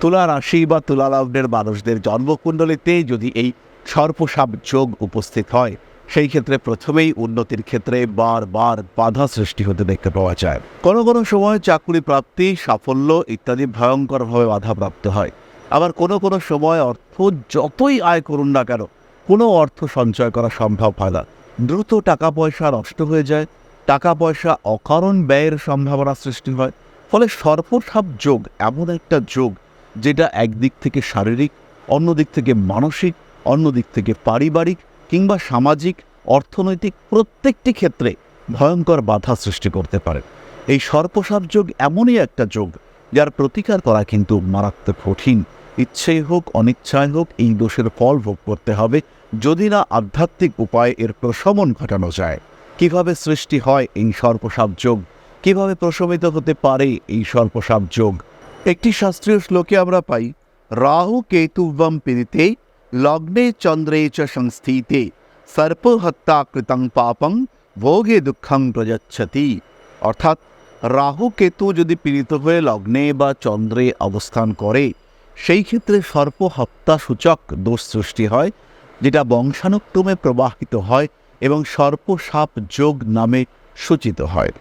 তুলা রাশি বা তুলা লগ্নের মানুষদের জন্মকুণ্ডলিতে যদি এই সর্পসাপ যোগ উপস্থিত হয়, সেই ক্ষেত্রে প্রথমেই উন্নতির ক্ষেত্রে বারবার বাধা সৃষ্টি হতে দেখতে পাওয়া যায়। কোনো কোনো সময় চাকরি প্রাপ্তি, সাফল্য ইত্যাদি ভয়ঙ্করভাবে বাধাপ্রাপ্ত হয়। আবার কোনো কোনো সময় অর্থ যতই আয় করুন না কেন, কোনো অর্থ সঞ্চয় করা সম্ভব হয় না। দ্রুত টাকা পয়সা নষ্ট হয়ে যায়, টাকা পয়সা অকারণ ব্যয়ের সম্ভাবনা সৃষ্টি হয়। ফলে সর্পসাপ যোগ এমন একটা যোগ যেটা একদিক থেকে শারীরিক, অন্য দিক থেকে মানসিক, অন্য দিক থেকে পারিবারিক কিংবা সামাজিক, অর্থনৈতিক প্রত্যেকটি ক্ষেত্রে ভয়ঙ্কর বাধা সৃষ্টি করতে পারে। এই সর্পসাপ যোগ এমনই একটা যোগ যার প্রতিকার করা কিন্তু মারাত্মক কঠিন। ইচ্ছেই হোক অনিচ্ছায় হোক এই দোষের ফল ভোগ করতে হবে, যদি না আধ্যাত্মিক উপায়ে এর প্রশমন ঘটানো যায়। কিভাবে সৃষ্টি হয় এই সর্পসাপ যোগ, কিভাবে প্রশমিত হতে পারে এই সর্পসাপ যোগ? একটি শাস্ত্রীয় শ্লোকে আমরা পাই, রাহু কেতুবম পীড়িতে লগ্নে চন্দ্রে চ সংস্থিতে সর্প হত্যা কৃতং পাপং ভোগে দুঃখং প্রযচ্ছতি। অর্থাৎ রাহু কেতু যদি পীড়িত হয়ে লগ্নে বা চন্দ্রে অবস্থান করে, সেই ক্ষেত্রে সর্প হত্যা সূচক দোষ সৃষ্টি হয়, যেটা বংশানুক্রমে প্রবাহিত হয় এবং সর্পসাপ যোগ নামে সূচিত হয়।